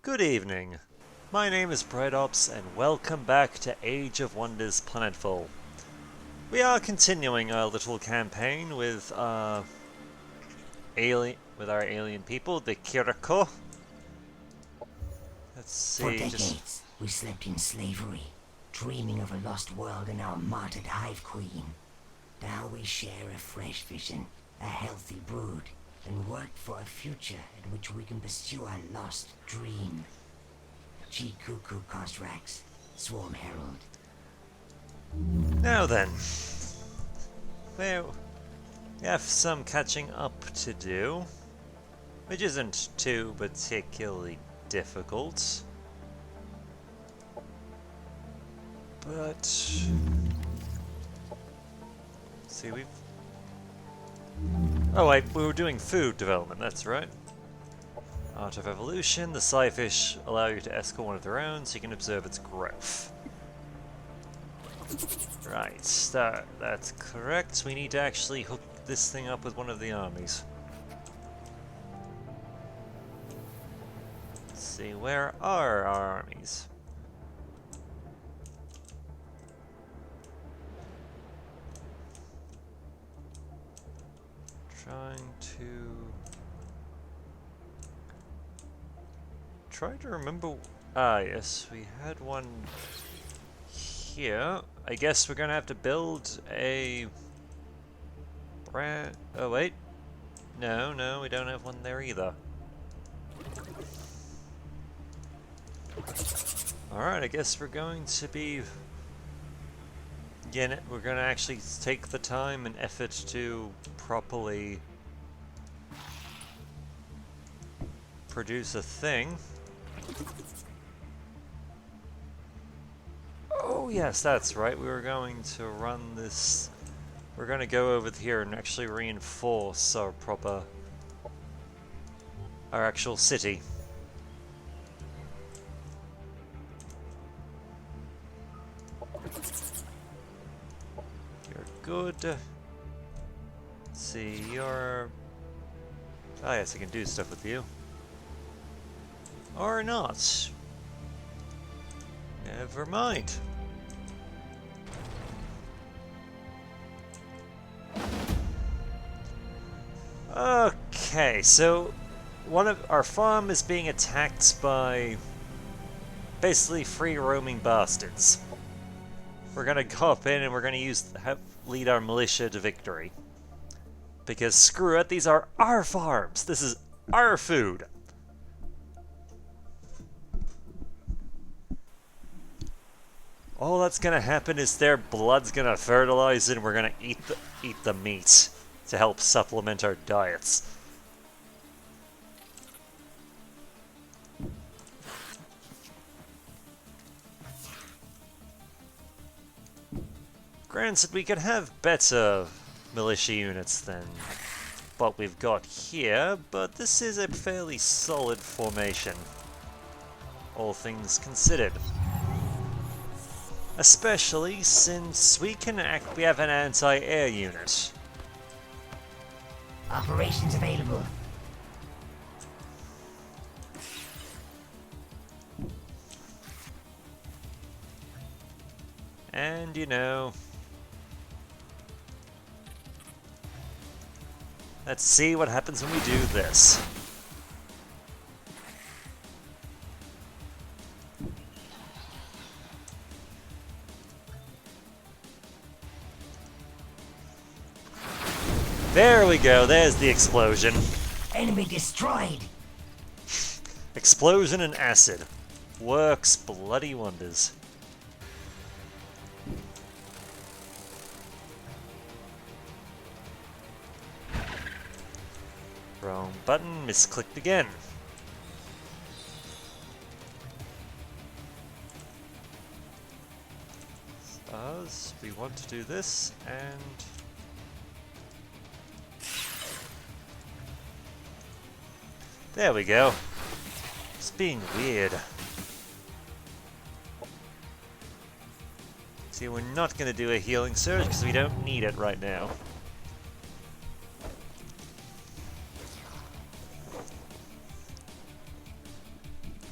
Good evening. My name is Brightops, and welcome back to Age of Wonders Planetfall. We are continuing our little campaign with our alien people, the Kir'ko. Let's For see, decades, we slept in slavery, dreaming of a lost world and our martyred hive queen. Now we share a fresh vision, a healthy brood, and work for a future in which we can pursue our lost dream. Kir'ko Kosrax, Swarm Herald. Now then, well, we have some catching up to do, which isn't too particularly difficult. But see, we were doing food development, that's right. Art of Evolution, the Scyfish allow you to escort one of their own so you can observe its growth. Right, that's correct. We need to actually hook this thing up with one of the armies. Let's see, where are our armies? Trying to remember. Yes, we had one here. I guess we're gonna have to build a brand. Oh wait, no, we don't have one there either. All right, I guess we're going to be. Again, we're gonna actually take the time and effort to properly produce a thing. Oh yes, that's right, we were going to run this... We're going to go over here and actually reinforce our actual city. You're good. Let's see, you're... Ah yes, I can do stuff with you. Or not. Never mind. Okay, so one of our farm is being attacked by basically free roaming bastards. We're gonna go up in and we're gonna lead our militia to victory. Because screw it, these are our farms. This is our food. All that's gonna happen is their blood's gonna fertilize it and we're gonna eat the meat to help supplement our diets. Granted, we could have better militia units than what we've got here, but this is a fairly solid formation, all things considered. Especially since we have an anti-air unit. Operations available. And you know, let's see what happens when we do this. There we go, there's the explosion. Enemy destroyed. Explosion and acid. Works bloody wonders. Wrong button, misclicked again. We want to do this, and... There we go. It's being weird. See, we're not going to do a healing surge because we don't need it right now.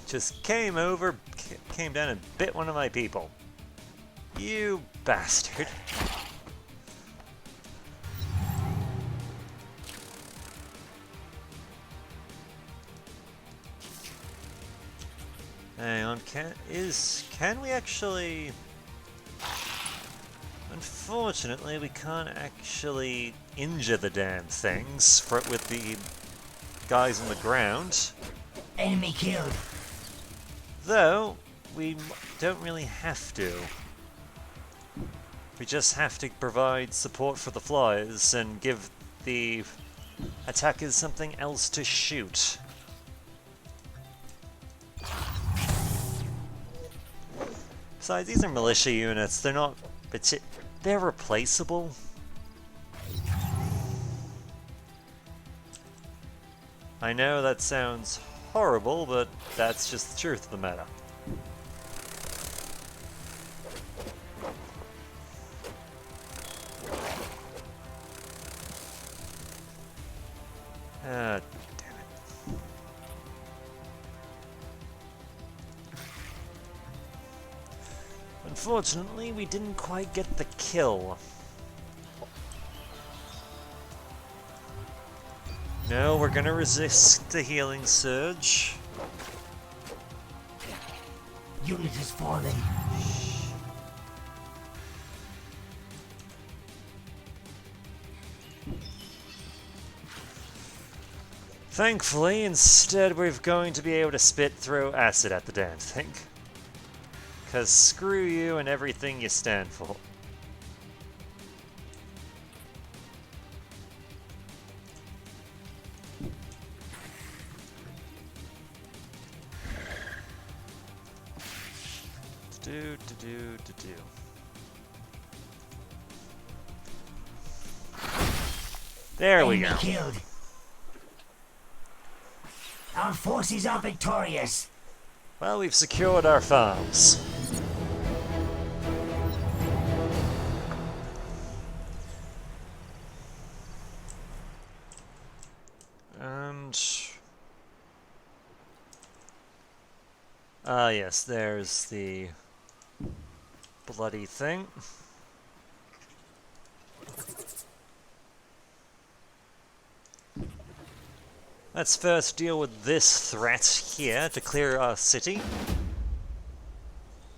just came down and bit one of my people. You bastard. Hang on, can we actually... Unfortunately, we can't actually injure the damn things with the guys on the ground. Enemy killed. Though, we don't really have to. We just have to provide support for the flyers and give the attackers something else to shoot. Besides, these are militia units. They're not... They're replaceable. I know that sounds horrible, but that's just the truth of the matter. Ah, damn it. Unfortunately, we didn't quite get the kill. No, we're gonna resist the healing surge. Unit has fallen. Thankfully, instead we're going to be able to spit throw acid at the damn thing. 'Cause screw you and everything you stand for. Do. There we go. Killed. Our forces are victorious. Well, we've secured our farms. And... ah, yes, there's the bloody thing. Let's first deal with this threat here to clear our city.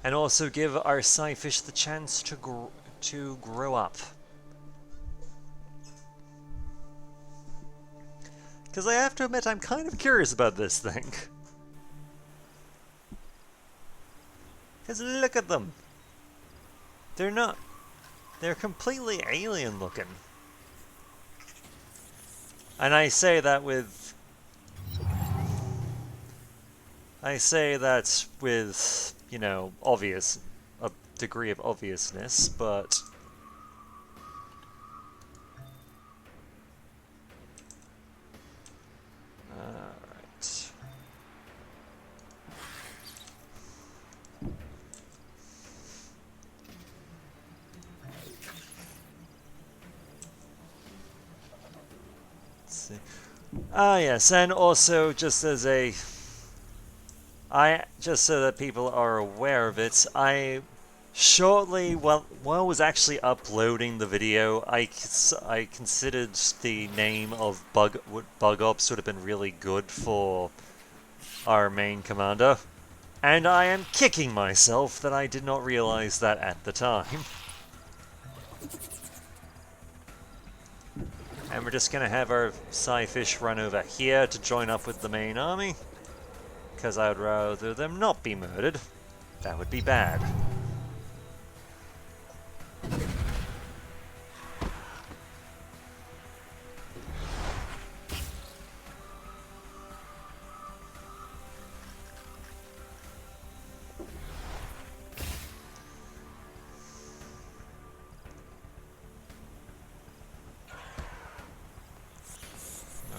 And also give our Psyfish the chance to grow up. Because I have to admit, I'm kind of curious about this thing. Because look at them. They're not... They're completely alien looking. And I say that with... you know, a degree of obviousness, but... Alright. Let's see. Ah, yes, and also just as a... just so that people are aware of it, I shortly, while I was actually uploading the video, I considered the name of Bug Ops would have been really good for our main commander, and I am kicking myself that I did not realize that at the time. And we're just gonna have our Psyfish run over here to join up with the main army. Because I would rather them not be murdered. That would be bad.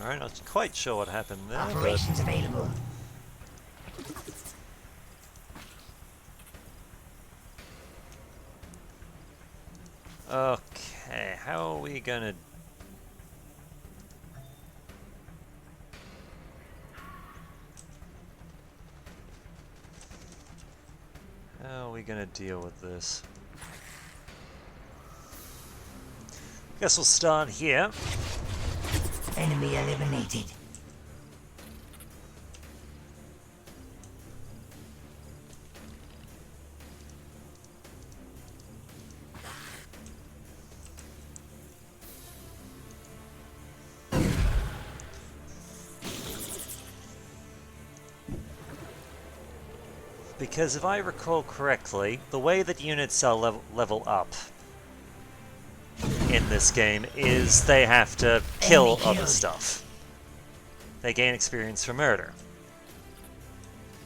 Alright, not quite sure what happened there. Operations available. Okay, how are we gonna... How are we gonna deal with this? Guess we'll start here. Enemy eliminated. Because if I recall correctly, the way that units are level up in this game is they have to kill other stuff. They gain experience for murder.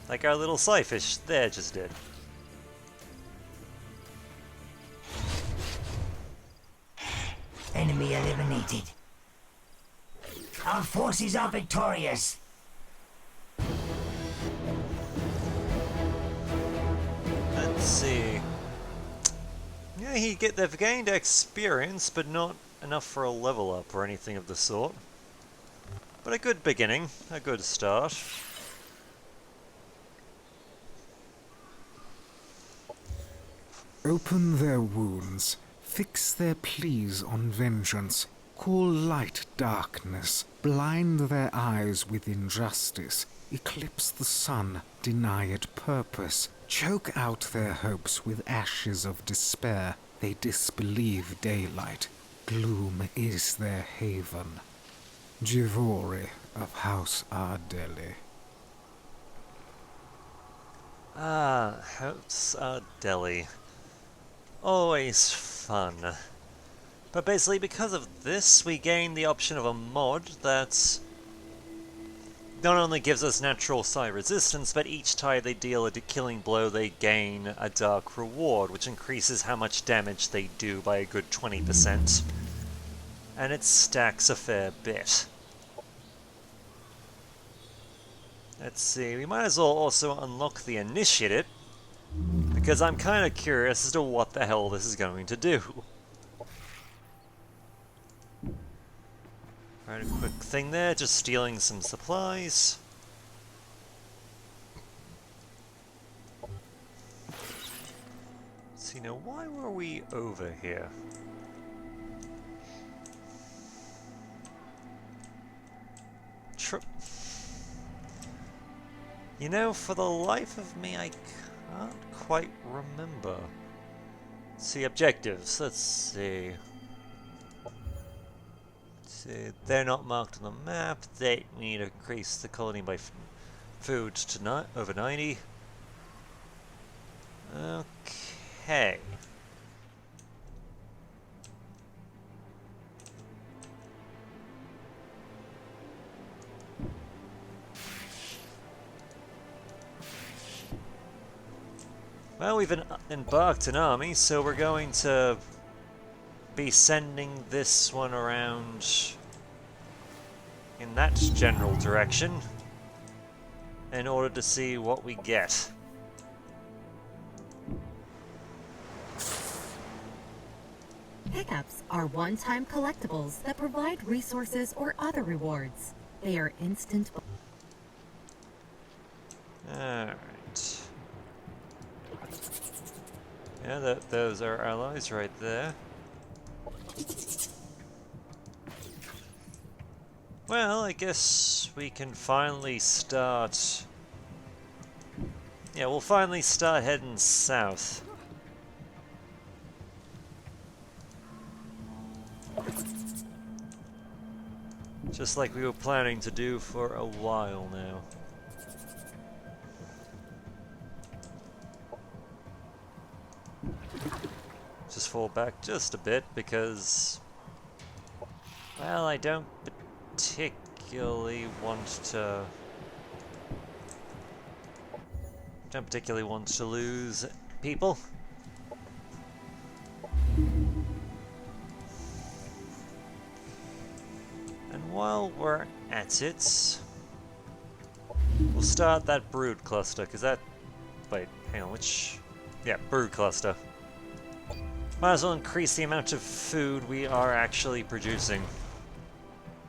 Like our little slyfish there just did. Enemy eliminated. Our forces are victorious. Let's see. Yeah, they've gained experience, but not enough for a level up or anything of the sort. But a good beginning, a good start. Open their wounds, fix their pleas on vengeance, call light darkness, blind their eyes with injustice, eclipse the sun, deny it purpose, choke out their hopes with ashes of despair. They disbelieve daylight. Gloom is their haven. Jivori of House Ardeli. Ah, House Ardeli. Always fun. But basically, because of this, we gain the option of a mod that not only gives us natural psi resistance, but each time they deal a killing blow, they gain a dark reward, which increases how much damage they do by a good 20%. And it stacks a fair bit. Let's see, we might as well also unlock the initiative, because I'm kind of curious as to what the hell this is going to do. Right, a quick thing there, just stealing some supplies. See, now why were we over here? You know, for the life of me, I can't quite remember. Let's see, objectives, let's see. They're not marked on the map. We need to increase the colony by food to over 90. Okay. Well, we've embarked an army, so we're going to be sending this one around in that general direction in order to see what we get. Pickups are one-time collectibles that provide resources or other rewards. They are instant. Alright. Yeah, those are allies right there. Well, I guess we can finally start... Yeah, we'll finally start heading south. Just like we were planning to do for a while now. Just fall back just a bit because... Well, I don't particularly want to... lose people. And while we're at it, we'll start that brood cluster, because that... Wait, hang on, which... Yeah, brood cluster. Might as well increase the amount of food we are actually producing.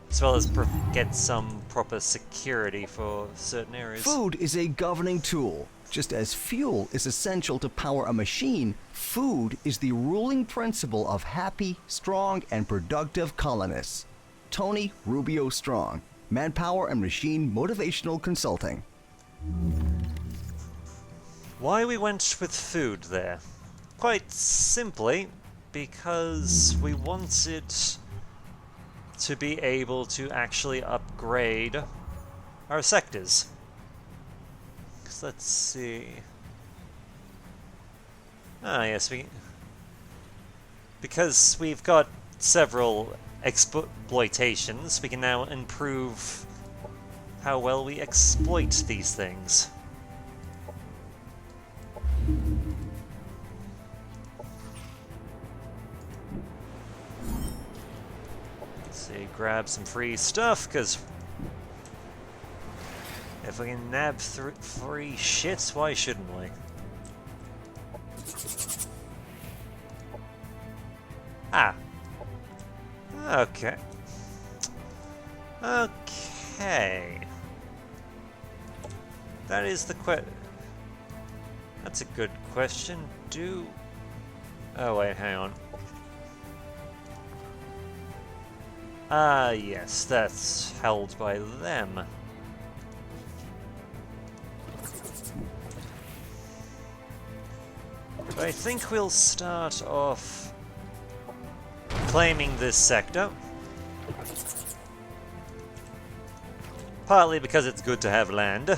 As well as get some proper security for certain areas. Food is a governing tool. Just as fuel is essential to power a machine, food is the ruling principle of happy, strong, and productive colonists. Tony Rubio Strong, Manpower and Machine Motivational Consulting. Why we went with food there? Quite simply, because we wanted to be able to actually upgrade our sectors. Let's see. Ah, yes, because we've got several exploitations, we can now improve how well we exploit these things. Let's see, grab some free stuff, because if we can nab free shits, why shouldn't we? Ah. Okay. Okay. That is the That's a good question. Oh wait, hang on. Ah, yes, that's held by them. But I think we'll start off claiming this sector. Partly because it's good to have land.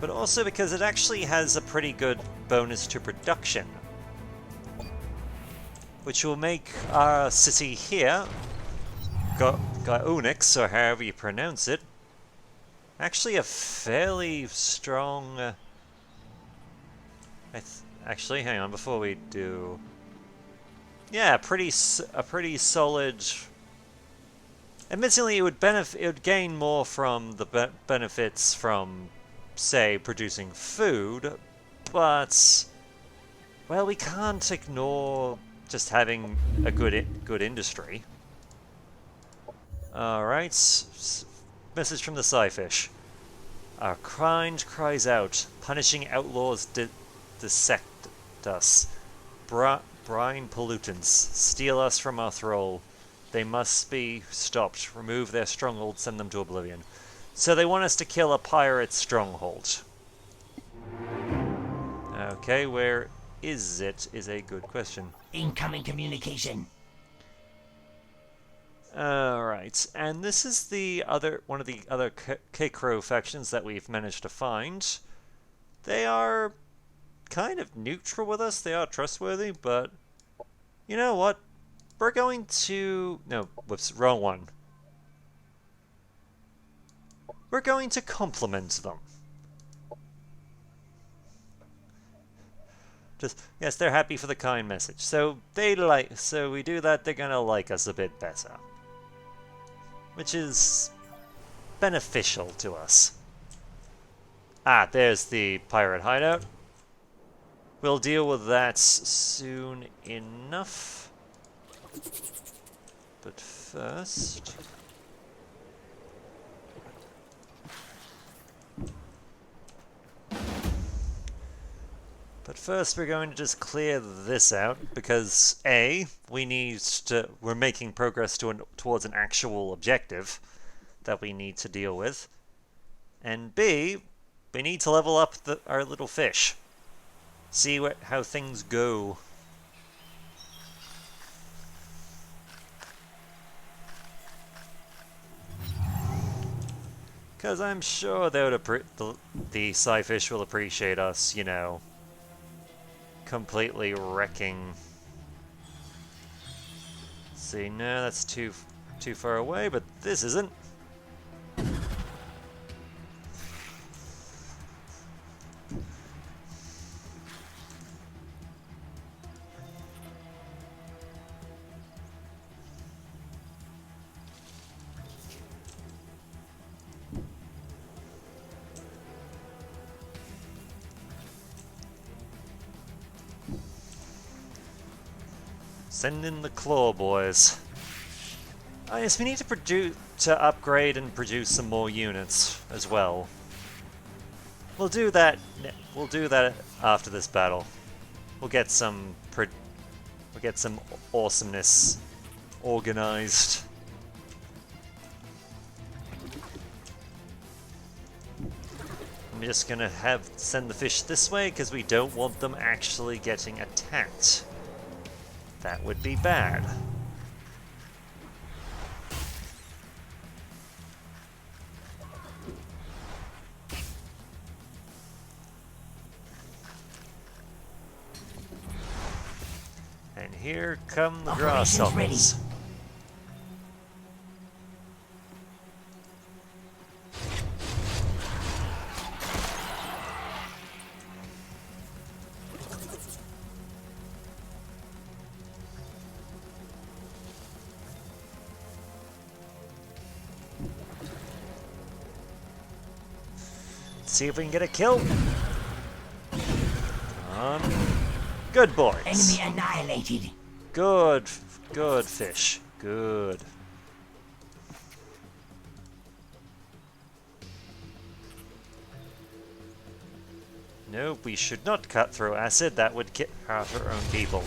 But also because it actually has a pretty good bonus to production. Which will make our city here, Gaunix, or however you pronounce it, actually a fairly strong... Actually, hang on, before we do... Yeah, a pretty solid... Admittedly, it would gain more from the benefits from, say, producing food, but... Well, we can't ignore just having a good industry. Alright, message from the Scyfish. Our kind cries out, punishing outlaws dissect us. Brine pollutants, steal us from our thrall. They must be stopped, remove their stronghold, send them to oblivion. So they want us to kill a pirate stronghold. Okay, where is it, is a good question. Incoming communication. Alright, and this is one of the other Kir'ko factions that we've managed to find. They are kind of neutral with us, they are trustworthy, but you know what? We're going to... No, whoops, wrong one. We're going to compliment them. Yes, they're happy for the kind message. So we do that, they're gonna like us a bit better. Which is beneficial to us. Ah, there's the pirate hideout. We'll deal with that soon enough. But first... we're going to just clear this out, because A, we're making progress towards an actual objective that we need to deal with, and B, we need to level up our little fish. See how things go. Because I'm sure the Scyfish will appreciate us, you know, completely wrecking. See, no, that's too far away, but this isn't. Send in the claw, boys. Yes, we need to upgrade and produce some more units as well. We'll do that. We'll do that after this battle. We'll get some awesomeness organized. I'm just gonna send the fish this way because we don't want them actually getting attacked. That would be bad. And here come the Operations ready. grasshoppers. See if we can get a kill. Good boys. Enemy annihilated. Good fish. Good. Nope, we should not cut through acid. That would hurt our own people.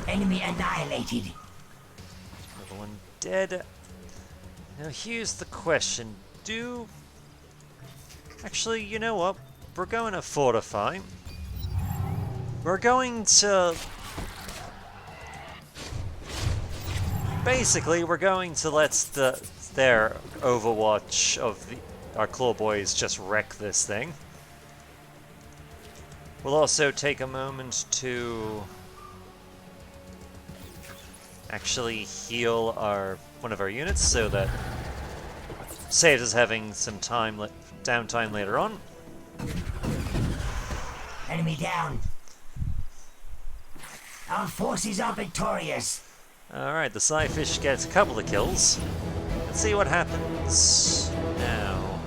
Enemy annihilated. Another one dead. Now here's the question. Actually, you know what? We're going to fortify. We're going to... Basically, we're going to let their Overwatch of our Claw Boys just wreck this thing. We'll also take a moment to actually heal one of our units so that saves us having some downtime later on. Enemy down. Our forces are victorious. Alright, the Psyfish gets a couple of kills. Let's see what happens now.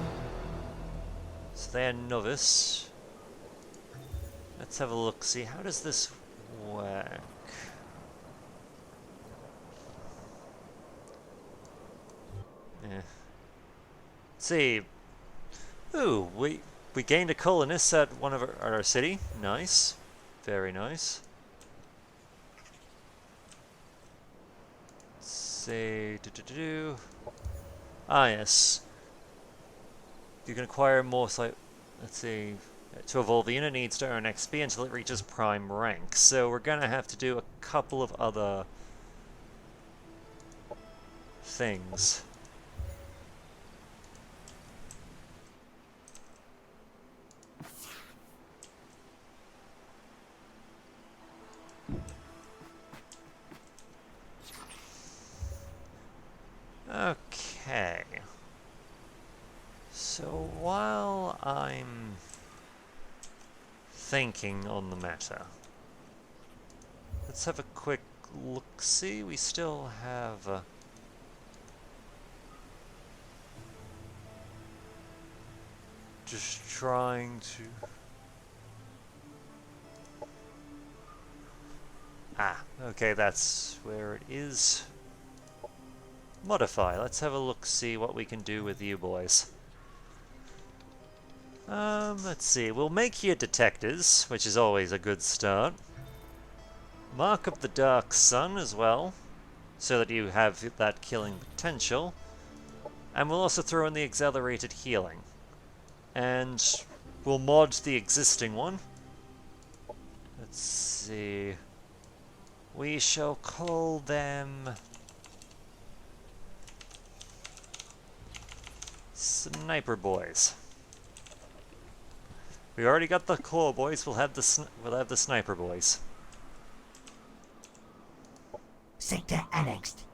So they're novice. Let's have a look, see how does this work? Yeah. See. Ooh, we gained a colonist at one of our city. Nice. Very nice. Let's see. Ah, yes. You can acquire more let's see. To evolve, the unit needs to earn XP until it reaches prime rank. So we're gonna have to do a couple of other things. Okay. So while I'm thinking on the matter, let's have a quick look-see. We still have just trying to... Ah, okay, that's where it is. Modify. Let's have a look-see what we can do with you boys. Let's see. We'll make you detectors, which is always a good start. Mark up the Dark Sun as well, so that you have that killing potential. And we'll also throw in the accelerated healing. And we'll mod the existing one. Let's see. We shall call them Sniper Boys. We already got the Claw Boys. We'll have the Sniper Boys. Sector annexed.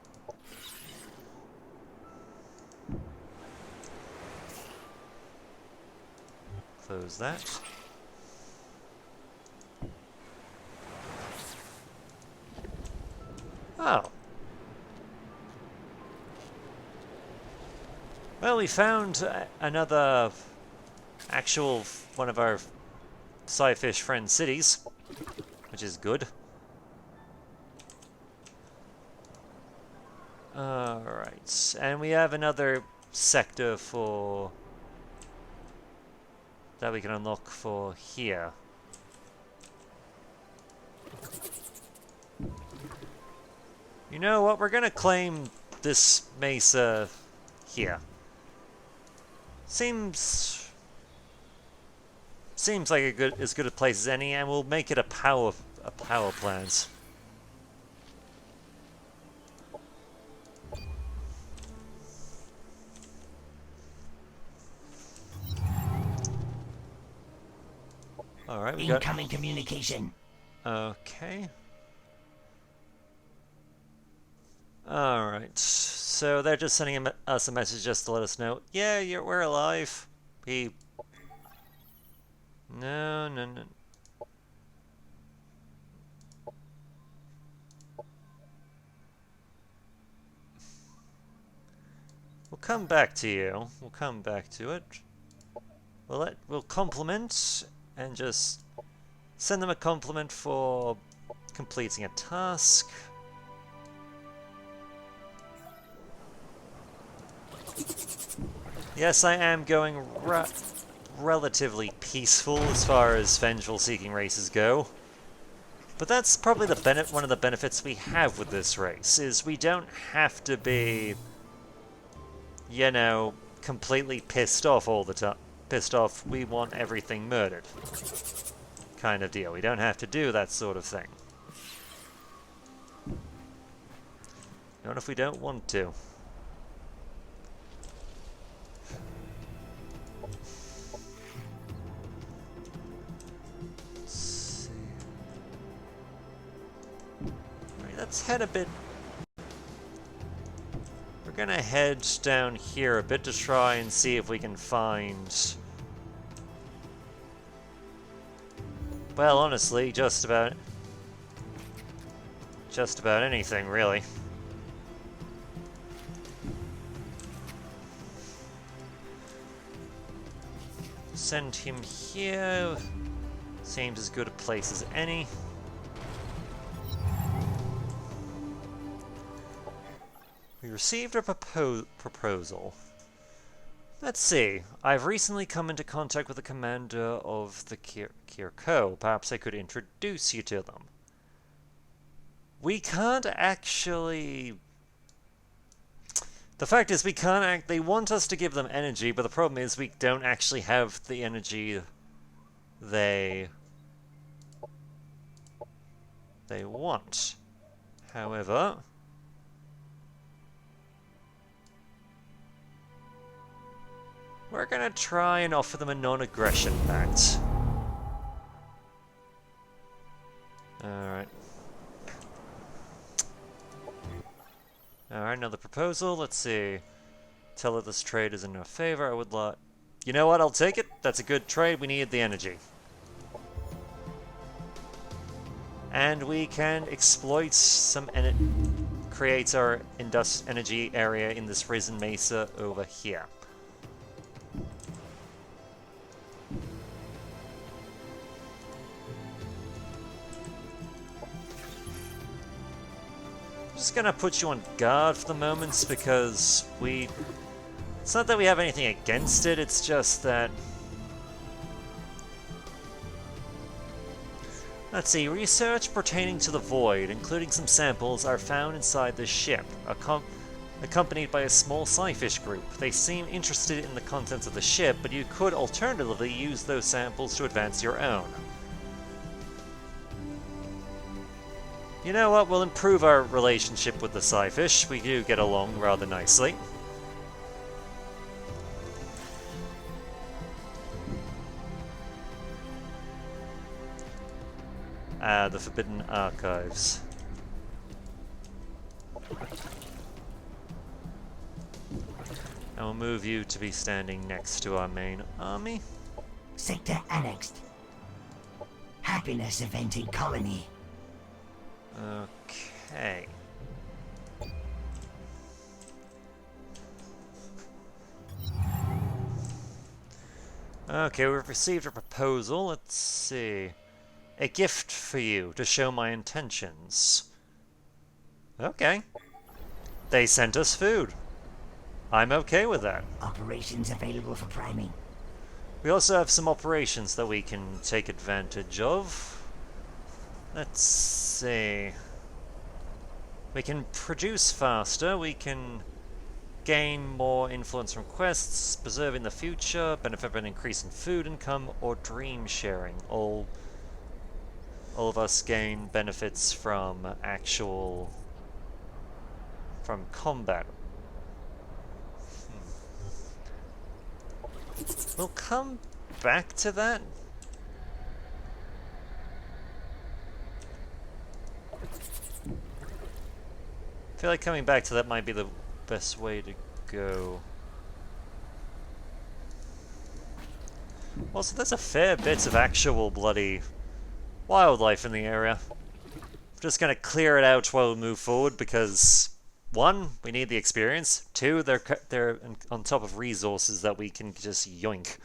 Close that. Oh. Well, we found another actual one of our Scyfish friend cities, which is good. Alright, and we have another sector for that we can unlock for here. You know what? We're gonna claim this mesa here. Seems like as good a place as any, and we'll make it a power plant. All right, we got Incoming communication. okay. All right, so they're just sending us a message just to let us know. Yeah, we're alive. No. We'll come back to you. We'll come back to it. We'll compliment and just send them a compliment for completing a task. Yes, I am going relatively peaceful as far as vengeful-seeking races go. But that's probably one of the benefits we have with this race, is we don't have to be, you know, completely pissed off all the time. Pissed off, we want everything murdered kind of deal. We don't have to do that sort of thing. Not if we don't want to. Let's head a bit. We're gonna head down here a bit to try and see if we can find. Well, honestly, just about anything, really. Send him here. Seems as good a place as any. We received a proposal. Let's see. I've recently come into contact with the commander of the Kir'ko. Perhaps I could introduce you to them. We can't actually... The fact is, we can't they want us to give them energy, but the problem is we don't actually have the energy they want. However... we're gonna try and offer them a non-aggression pact. Alright. Alright, another proposal. Let's see. Tell her this trade is in our favor. I would like... You know what? I'll take it. That's a good trade. We needed the energy. And we can exploit some create our energy area in this Risen Mesa over here. Just gonna put you on guard for the moments because it's not that we have anything against it, it's just that... Let's see, research pertaining to the Void, including some samples, are found inside this ship, accompanied by a small Scyfish group. They seem interested in the contents of the ship, but you could alternatively use those samples to advance your own. You know what, we'll improve our relationship with the Scyfish. We do get along rather nicely. The Forbidden Archives. And we'll move you to be standing next to our main army. Sector annexed. Happiness event in colony. Okay. Okay, we've received a proposal. Let's see. A gift for you to show my intentions. Okay. They sent us food. I'm okay with that. Operations available for priming. We also have some operations that we can take advantage of. Let's see. We can produce faster, we can gain more influence from quests, preserving the future, benefit from an increase in food income, or dream sharing. All of us gain benefits from from combat. We'll come back to that. I feel like coming back to that might be the best way to go. Also, there's a fair bit of actual bloody wildlife in the area. I'm just gonna clear it out while we move forward because, one, we need the experience. Two, they're on top of resources that we can just yoink.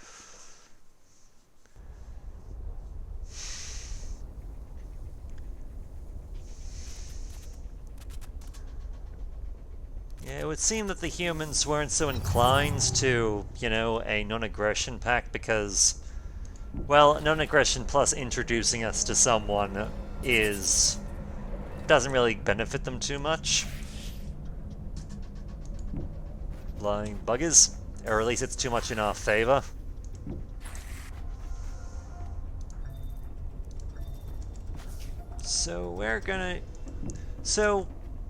Yeah, it would seem that the humans weren't so inclined to, you know, a non-aggression pact because, well, non-aggression plus introducing us to someone doesn't really benefit them too much. Flying buggers, or at least it's too much in our favor. So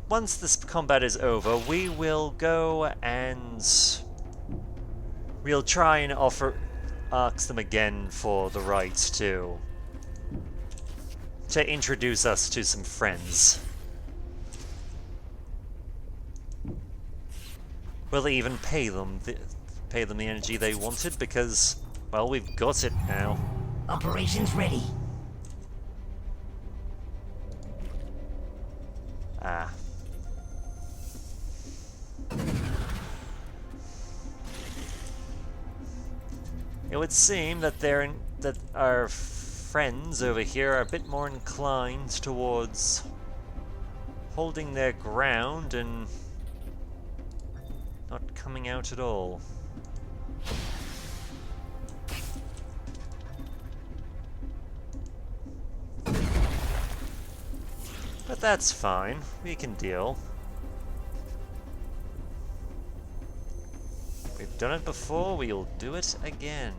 once this combat is over, we will go and we'll try and ask them again for the right to introduce us to some friends. We'll even pay them the energy they wanted because, well, we've got it now. Operations ready. Ah. It would seem that that our friends over here are a bit more inclined towards holding their ground and not coming out at all. But that's fine. We can deal. We've done it before, we'll do it again.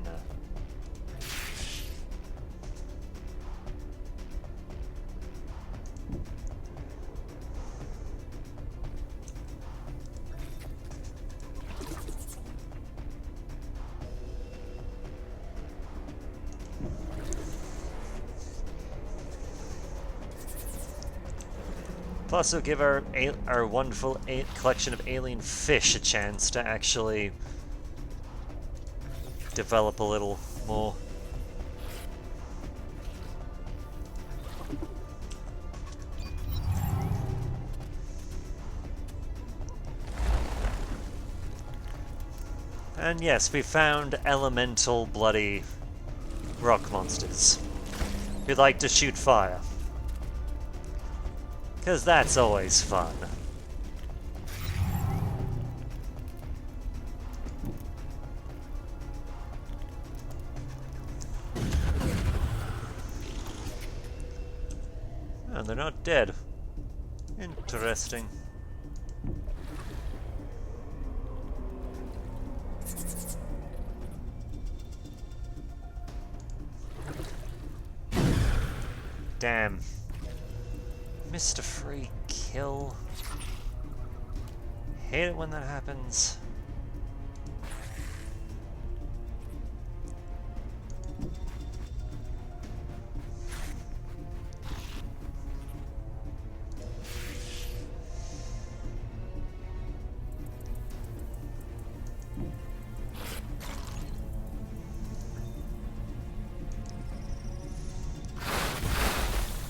Plus, it'll give our wonderful collection of alien fish a chance to actually develop a little more. And yes, we found elemental bloody rock monsters who like to shoot fire. 'Cause that's always fun. And they're not dead. Interesting. Damn. Mr. Free Kill. Hate it when that happens.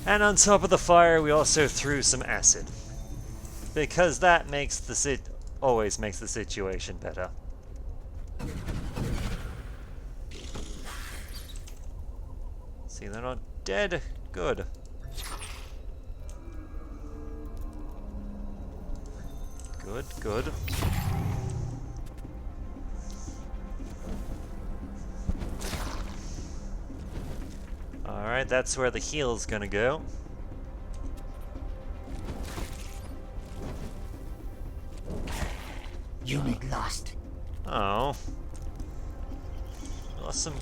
And on top of the fire, we also threw some acid. Because that makes always makes the situation better. See, they're not dead. Good. Good, good. Alright, that's where the heal's gonna go. Unit lost. Oh. Lost some...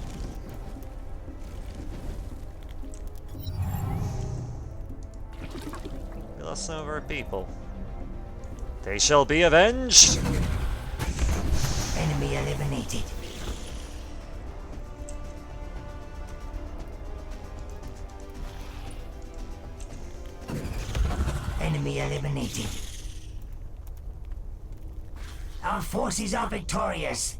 We lost some of our people. They shall be avenged! Enemy eliminated. Enemy eliminated. Our forces are victorious.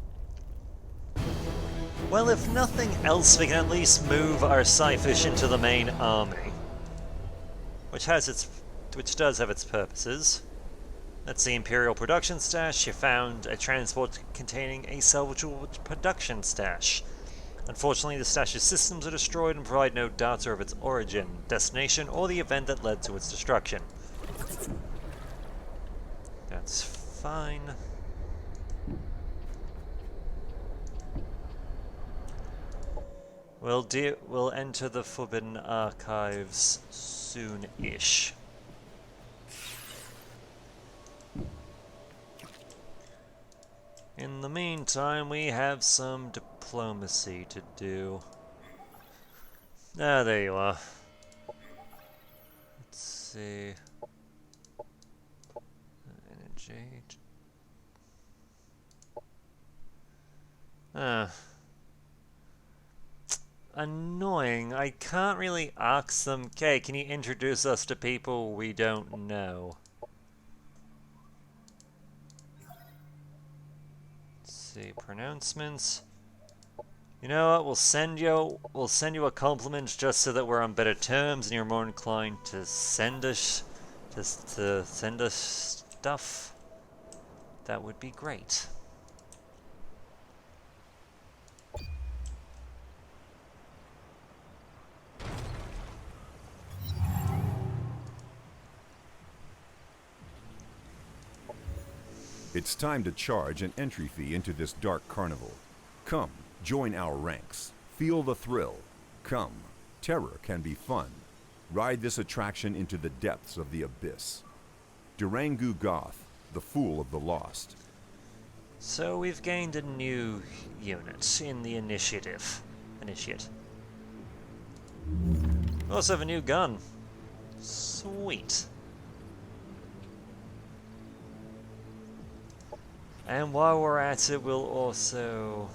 Well, if nothing else, we can at least move our Scyfish into the main army. Which does have its purposes. That's the Imperial production stash. You found a transport containing a salvageable production stash. Unfortunately, the stash's systems are destroyed and provide no data of its origin, destination, or the event that led to its destruction. That's fine. We'll enter the Forbidden Archives soon-ish. In the meantime, we have some diplomacy to do. Ah, there you are. Let's see. Energy. Annoying. I can't really ask them, okay, can you introduce us to people we don't know? Let's see, pronouncements. You know what, we'll send you a compliment just so that we're on better terms and you're more inclined to send us stuff. That would be great. It's time to charge an entry fee into this dark carnival. Come, join our ranks. Feel the thrill. Come, terror can be fun. Ride this attraction into the depths of the abyss. Durangu Goth, the Fool of the Lost. So we've gained a new unit in the initiative. We also have a new gun. Sweet. And while we're at it, we'll also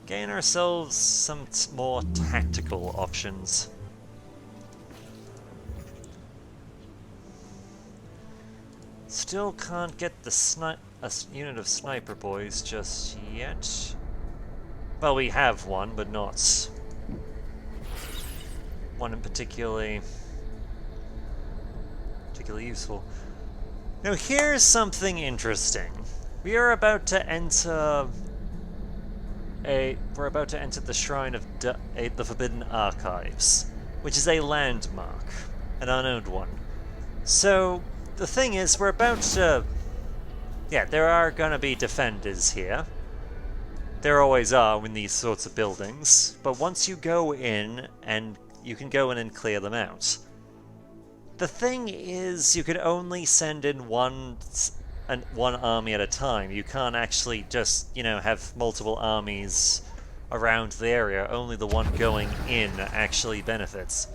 gain ourselves some more tactical options. Still can't get the a unit of sniper boys just yet. Well, we have one, but not one in particularly useful. Now here's something interesting. We are about to enter the Shrine of the Forbidden Archives, which is a landmark, an unowned one. So the thing is, we're about to... Yeah, there are gonna be defenders here. There always are in these sorts of buildings, but once you go in, and you can go in and clear them out. The thing is, you can only send in one army at a time. You can't actually just, have multiple armies around the area. Only the one going in actually benefits.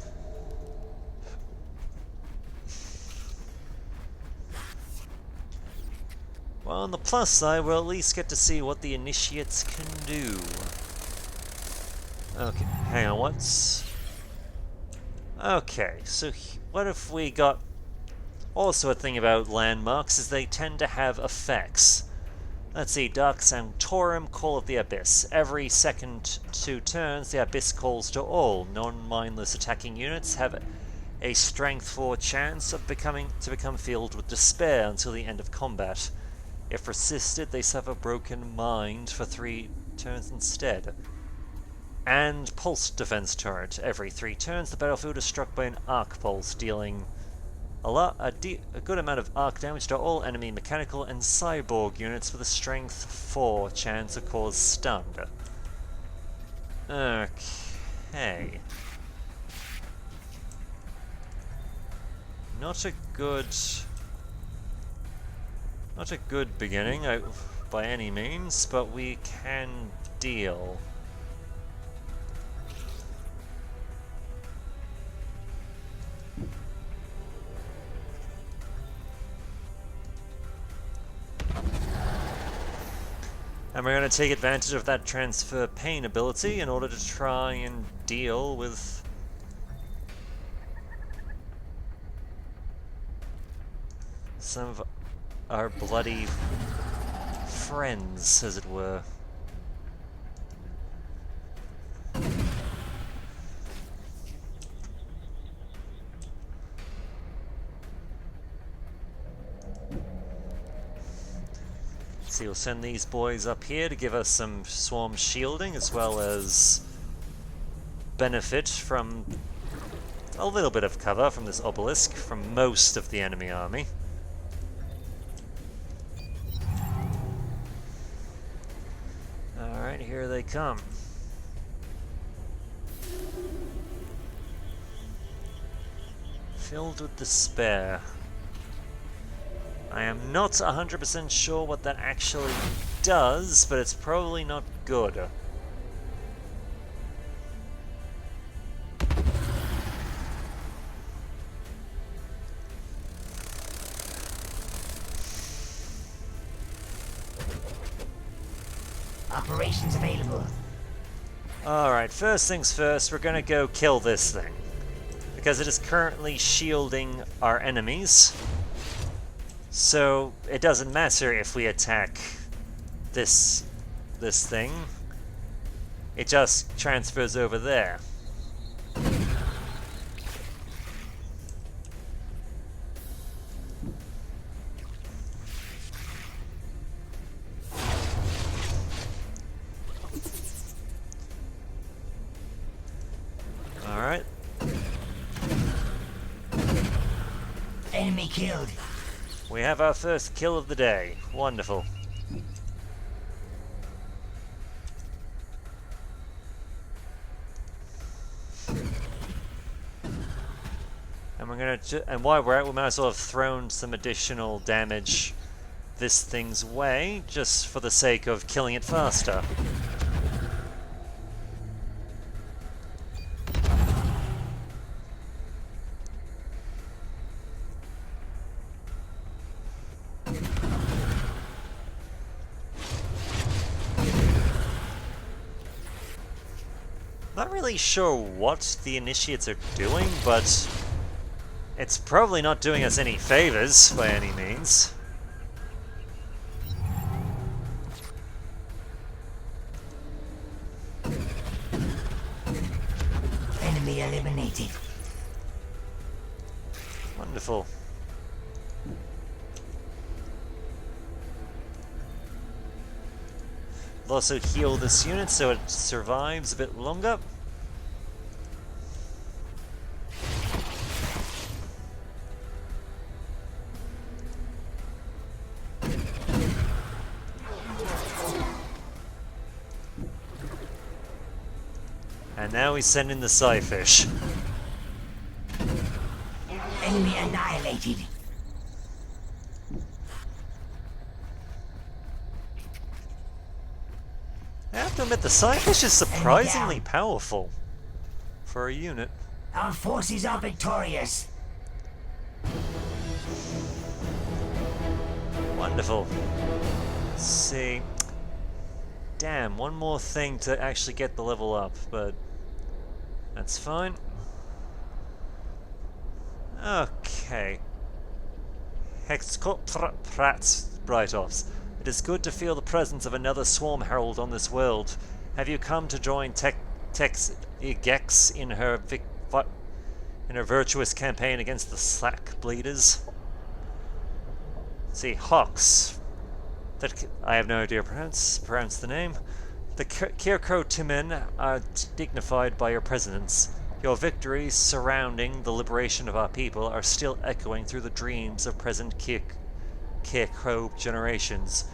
Well, on the plus side, we'll at least get to see what the initiates can do. Okay, hang on, what's... Okay, so what if we got... Also a thing about landmarks is they tend to have effects. Let's see, Dark Sanctorum, Call of the Abyss. Every second 2 turns, the Abyss calls to all. Non-mindless attacking units have a strength 4 chance of become filled with despair until the end of combat. If resisted, they suffer broken mind for 3 turns instead. and pulse defense turret. Every 3 turns, the battlefield is struck by an arc pulse, dealing a good amount of arc damage to all enemy mechanical and cyborg units with a strength 4 chance to cause stun. Okay. Not a good beginning by any means, but we can deal. And we're going to take advantage of that transfer pain ability in order to try and deal with some of our bloody friends, as it were. So we'll send these boys up here to give us some swarm shielding, as well as benefit from a little bit of cover from this obelisk from most of the enemy army. Alright, here they come. Filled with despair. I am not 100% sure what that actually does, but it's probably not good. Operations available. Alright, first things first, we're gonna go kill this thing. Because it is currently shielding our enemies. So it doesn't matter if we attack this thing. It just transfers over there. Alright. Enemy killed. We have our first kill of the day. Wonderful. And we're gonna and while we're at it, we might as well have thrown some additional damage this thing's way, just for the sake of killing it faster. Not really sure what the initiates are doing, but it's probably not doing us any favors by any means. Enemy eliminated. Wonderful. We'll also heal this unit so it survives a bit longer. And now we send in the Psyfish. Enemy annihilated. I have to admit, the Psyfish is surprisingly powerful for a unit. Our forces are victorious. Wonderful. Let's see. Damn, one more thing to actually get the level up, but that's fine. Okay. Hexcoprat Bright-Offs. It is good to feel the presence of another Swarm Herald on this world. Have you come to join Gex in her virtuous campaign against the Slack Bleeders? Let's see, Hawks. I have no idea pronounce the name. The Kir'ko Timin are dignified by your presence. Your victories surrounding the liberation of our people are still echoing through the dreams of present Kir'ko generations.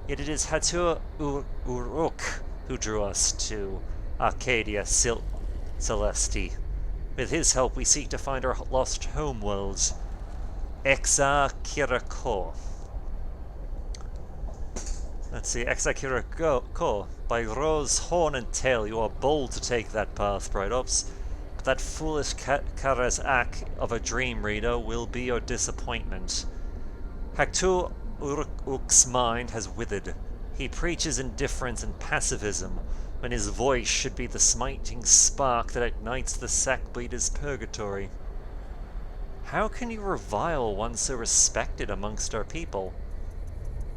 Yet it is Hatur Uruk who drew us to Arcadia Celesti. With his help, we seek to find our lost homeworld, Kir'ko. Let's see, Kir'ko. By Rose, Horn, and Tail, you are bold to take that path, Bright Ops. But that foolish Karazak of a dream reader will be your disappointment. Hatur Uruk's mind has withered. He preaches indifference and pacifism, when his voice should be the smiting spark that ignites the sack-bleeder's purgatory. How can you revile one so respected amongst our people?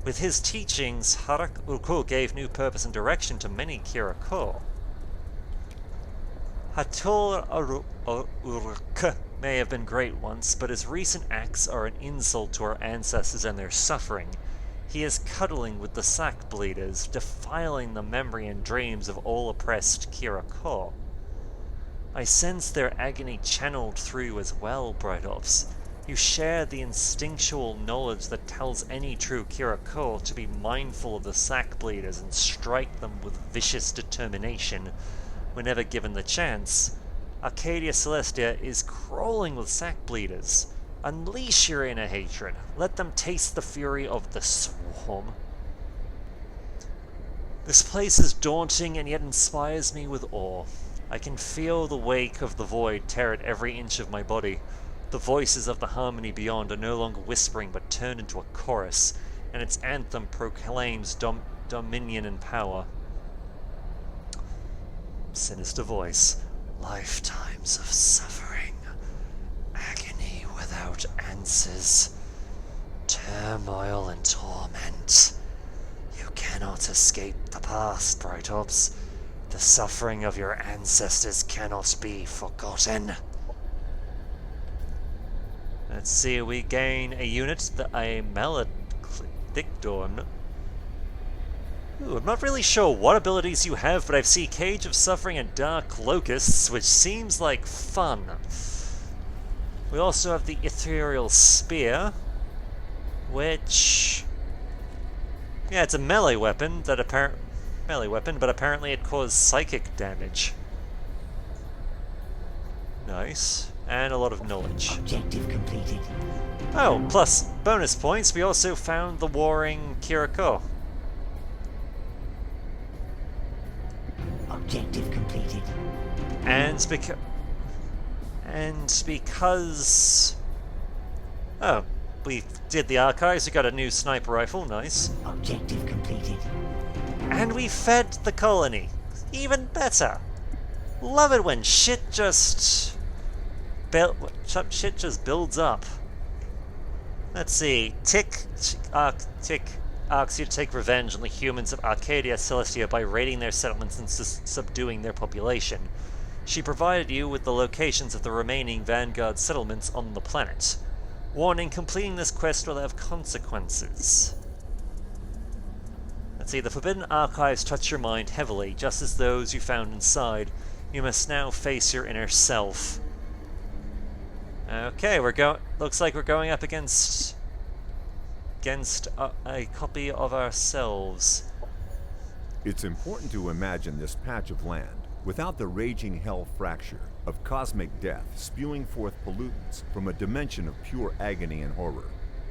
With his teachings, Harak Uruk gave new purpose and direction to many Kir'ko. Hatur Uruk may have been great once, but his recent acts are an insult to our ancestors and their suffering. He is cuddling with the sack bleeders, defiling the memory and dreams of all oppressed Kir'ko. I sense their agony channeled through you as well, Bright Ops. You share the instinctual knowledge that tells any true Kir'ko to be mindful of the sack bleeders and strike them with vicious determination whenever given the chance. Arcadia Celestia is crawling with sack bleeders. Unleash your inner hatred. Let them taste the fury of the swarm. This place is daunting and yet inspires me with awe. I can feel the wake of the void tear at every inch of my body. The voices of the harmony beyond are no longer whispering but turned into a chorus, and its anthem proclaims dominion and power. Sinister voice. Lifetimes of suffering. Agony without answers. Turmoil and torment. You cannot escape the past, Bright Ops. The suffering of your ancestors cannot be forgotten. Let's see, we gain a unit, a maledictor. I'm not really sure what abilities you have, but I see Cage of Suffering and Dark Locusts, which seems like fun. We also have the Ethereal Spear, which... yeah, it's a melee weapon, but apparently it caused psychic damage. Nice. And a lot of knowledge. Objective completed. Oh, plus bonus points, we also found the warring Kir'ko. Objective completed. And because... oh, we did the archives, we got a new sniper rifle, nice. Objective completed. And we fed the colony. Even better. Love it when shit just builds up. Let's see. Tick asks you to take revenge on the humans of Arcadia Celestia by raiding their settlements and subduing their population. She provided you with the locations of the remaining Vanguard settlements on the planet. Warning, completing this quest will have consequences. Let's see, the Forbidden Archives touch your mind heavily, just as those you found inside. You must now face your inner self. Okay, looks like we're going up against a copy of ourselves. It's important to imagine this patch of land without the raging hell fracture of cosmic death spewing forth pollutants from a dimension of pure agony and horror.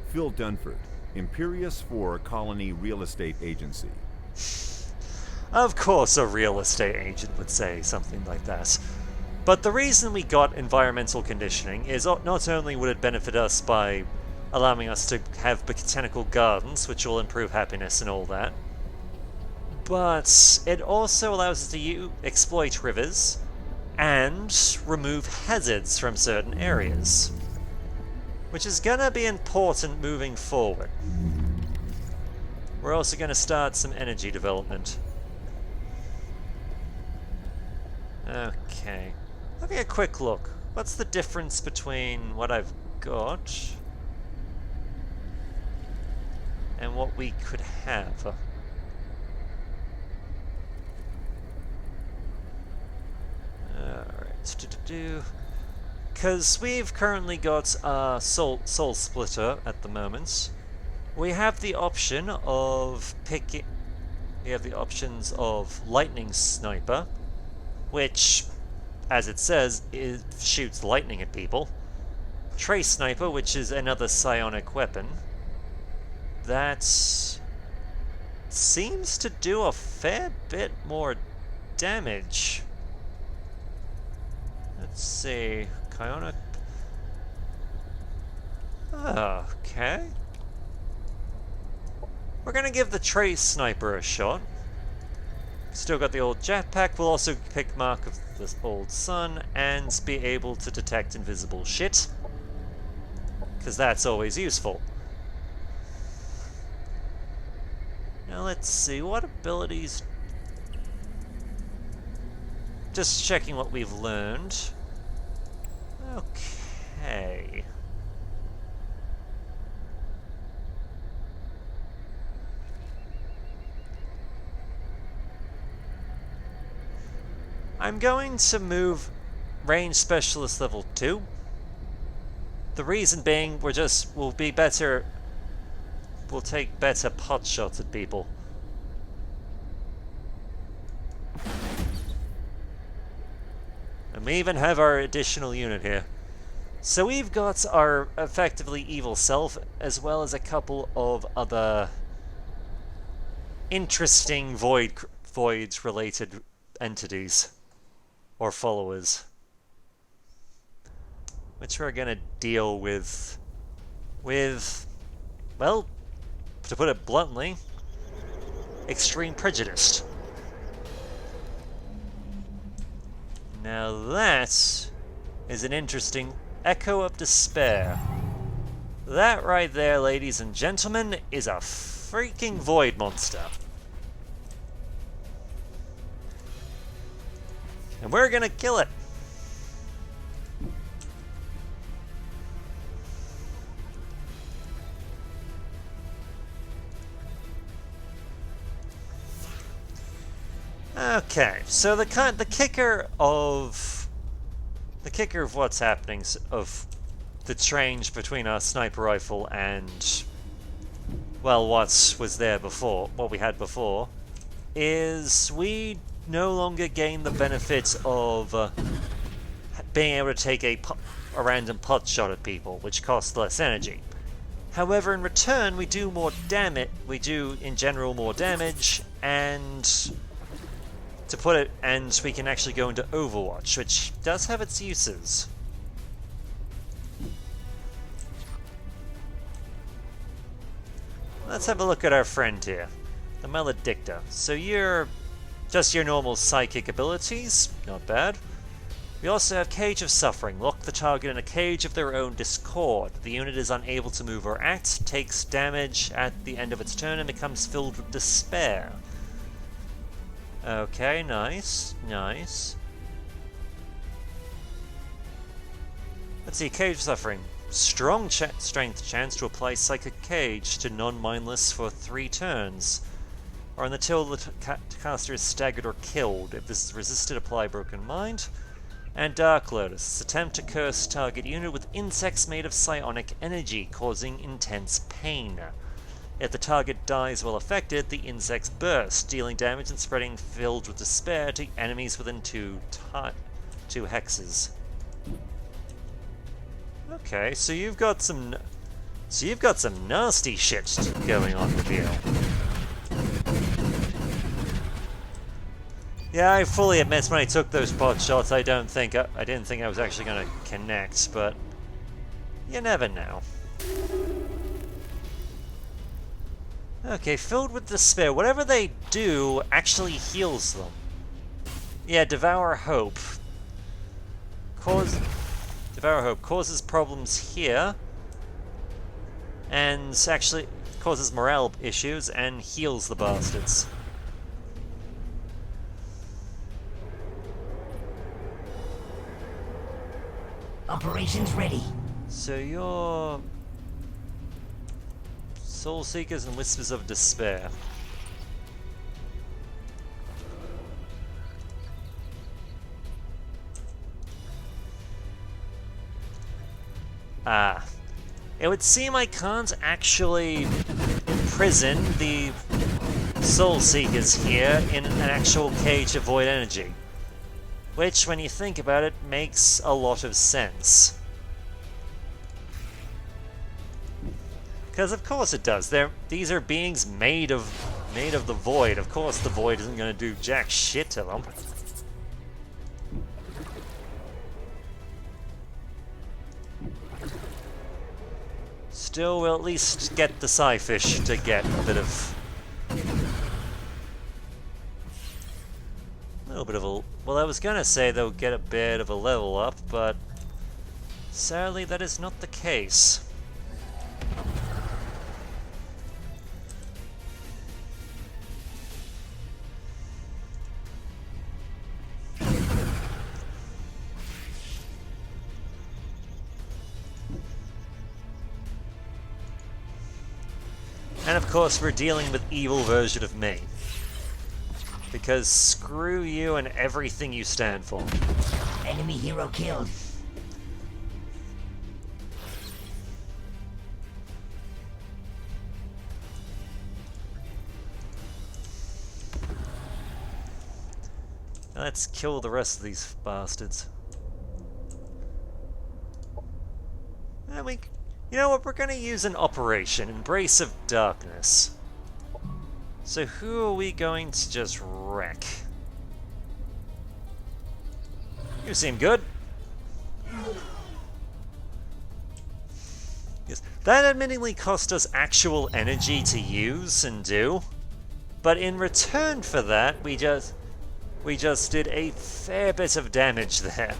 Phil Dunford, Imperius 4 Colony Real Estate Agency. Of course a real estate agent would say something like that. But the reason we got environmental conditioning is not only would it benefit us by allowing us to have botanical gardens, which will improve happiness and all that, but it also allows us to exploit rivers and remove hazards from certain areas, which is gonna be important moving forward. We're also gonna start some energy development. Okay. Having a quick look. What's the difference between what I've got and what we could have? Because we've currently got Soul Splitter at the moment. We have the option of picking... We have the options of Lightning Sniper, which, as it says, shoots lightning at people. Trace Sniper, which is another psionic weapon. That seems to do a fair bit more damage. Let's see. Psionic... Okay. We're gonna give the Trace Sniper a shot. Still got the old jetpack. We'll also pick Mark of the Old Sun and be able to detect invisible shit, because that's always useful. Now let's see, what abilities... Just checking what we've learned. Okay. I'm going to move Range Specialist level 2. The reason being, we'll be better... We'll take better pot shots at people. And we even have our additional unit here. So we've got our effectively evil self, as well as a couple of other interesting void-related entities. Or followers. Which we're gonna deal with, well, to put it bluntly, extreme prejudice. Now that is an interesting echo of despair. That right there, ladies and gentlemen, is a freaking void monster. And we're gonna kill it. Okay, so the kicker of what's happening, of the change between our sniper rifle and, well, what was there before, what we had before, is we no longer gain the benefits of being able to take a random pot shot at people, which costs less energy. However, in return, we do more damage. We do, in general, more damage, and we can actually go into Overwatch, which does have its uses. Let's have a look at our friend here, the Maledicta. So you're just your normal psychic abilities, not bad. We also have Cage of Suffering. Lock the target in a cage of their own discord. The unit is unable to move or act, takes damage at the end of its turn, and becomes filled with despair. Okay, nice, nice. Let's see, Cage of Suffering. Strong strength chance to apply Psychic Cage to non-mindless for 3 turns. Or until the caster is staggered or killed. If this is resisted, apply Broken Mind. And Dark Lotus. Attempt to curse target unit with insects made of psionic energy, causing intense pain. If the target dies while affected, the insects burst, dealing damage and spreading filled with despair to enemies within 2 hexes. Okay, so you've got some nasty shit going on with you. Yeah, I fully admit when I took those pot shots, I didn't think I was actually going to connect, but you never know. Okay, filled with despair. Whatever they do actually heals them. Yeah, Devour Hope. Devour Hope causes problems here, and actually causes morale issues and heals the bastards. Operations ready. So you're Soul Seekers and Whispers of Despair. would seem I can't actually imprison the Soul Seekers here in an actual cage of void energy. Which, when you think about it, makes a lot of sense. Because of course it does. These are beings made of the void. Of course the void isn't going to do jack shit to them. Still, we'll at least get the Psyfish to get a bit of... a little bit of a... well, I was gonna say they'll get a bit of a level up, but... sadly that is not the case. And of course we're dealing with evil version of me. Because screw you and everything you stand for. Enemy hero killed. Now let's kill the rest of these bastards. And we... you know what, we're gonna use an operation, Embrace of Darkness. So who are we going to just wreck? You seem good. Yes, that admittedly cost us actual energy to use and do, but in return for that, we just did a fair bit of damage there.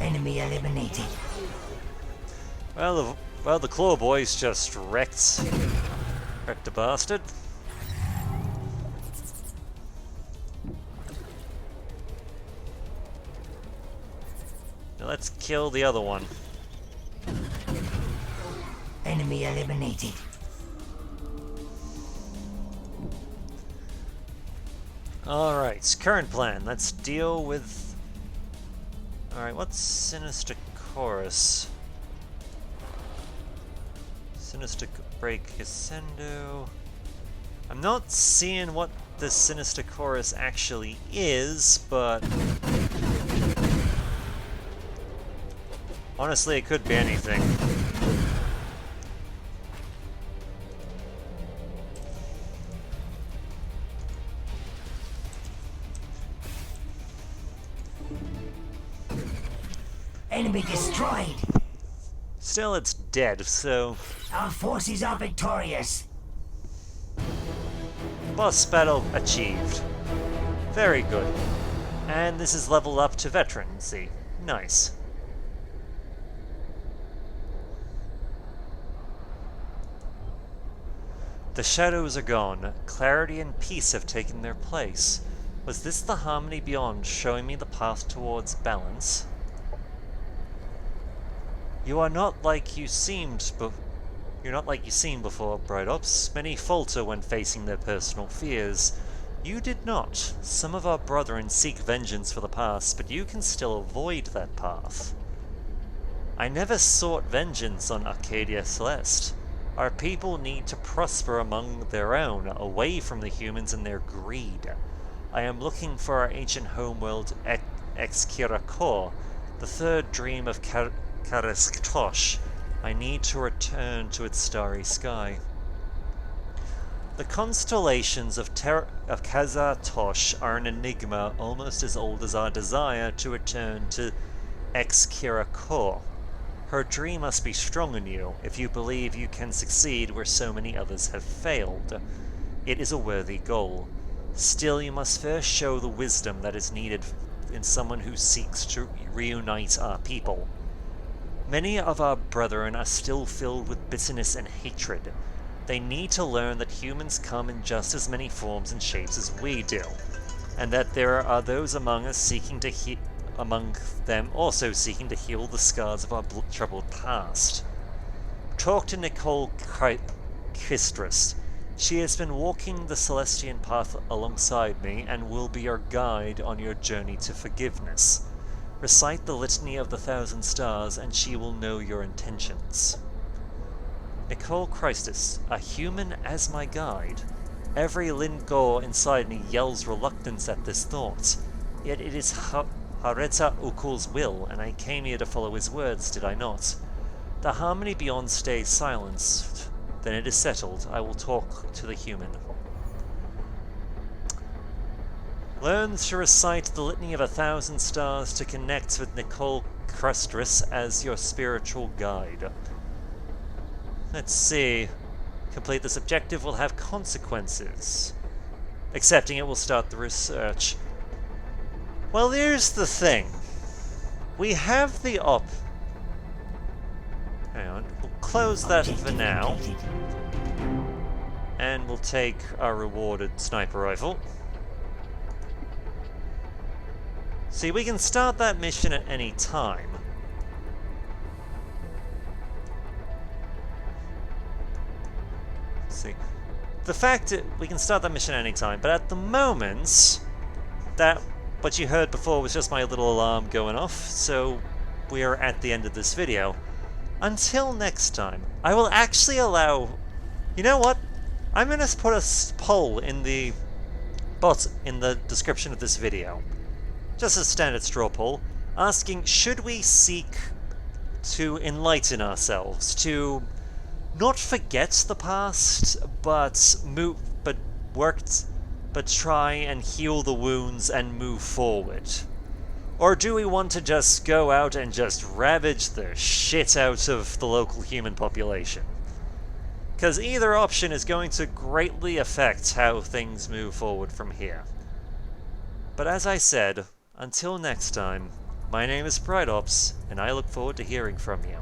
Enemy eliminated. Well, the Claw Boys just wrecked the bastard. Now let's kill the other one. Enemy eliminated. Alright, current plan. Let's deal with... alright, what's Sinister Chorus? Sinister Break Ascendo. I'm not seeing what the Sinister Chorus actually is, but... honestly, it could be anything. Enemy destroyed. Still, it's dead, so... Our forces are victorious. boss battle achieved. Very good. And this is leveled up to veterancy. Nice. The shadows are gone. Clarity and peace have taken their place. Was this the harmony beyond, showing me the path towards balance? You are not like you seemed You're not like you seemed before, Bright Ops. Many falter when facing their personal fears. You did not. Some of our brethren seek vengeance for the past, but you can still avoid that path. I never sought vengeance on Arcadia Celeste. Our people need to prosper among their own, away from the humans and their greed. I am looking for our ancient homeworld Kir'ko, the third dream of Karisktosh. I need to return to its starry sky. The constellations of Kazatosh are an enigma almost as old as our desire to return to Kir'ko. Her dream must be strong in you, if you believe you can succeed where so many others have failed. It is a worthy goal. Still, you must first show the wisdom that is needed in someone who seeks to reunite our people. Many of our brethren are still filled with bitterness and hatred. They need to learn that humans come in just as many forms and shapes as we do, and that there are those among us seeking to among them also seeking to heal the scars of our troubled past. Talk to Nicole Kistris. She has been walking the Celestian path alongside me and will be your guide on your journey to forgiveness. Recite the Litany of the Thousand Stars, and she will know your intentions. Nicole Christus, a human as my guide. Every Lingor inside me yells reluctance at this thought. Yet it is Hareta Ukul's will, and I came here to follow his words, did I not? The harmony beyond stays silenced. Then it is settled. I will talk to the human. Learn to recite the Litany of 1,000 Stars to connect with Nicole Christus as your spiritual guide. Let's see. Complete this objective will have consequences. Accepting it will start the research. Well, here's the thing. We have the Hang on. We'll close that for now. And we'll take our rewarded sniper rifle. See, we can start that mission at any time. Let's see. The fact that we can start that mission at any time, but at the moment, that what you heard before was just my little alarm going off, so we are at the end of this video. Until next time, I will actually allow... You know what? I'm going to put a poll in the description of this video. Just a standard straw poll, asking, should we seek to enlighten ourselves, to not forget the past, but try and heal the wounds and move forward? Or do we want to just go out and just ravage the shit out of the local human population? Because either option is going to greatly affect how things move forward from here. But as I said, until next time, my name is PrideOps, and I look forward to hearing from you.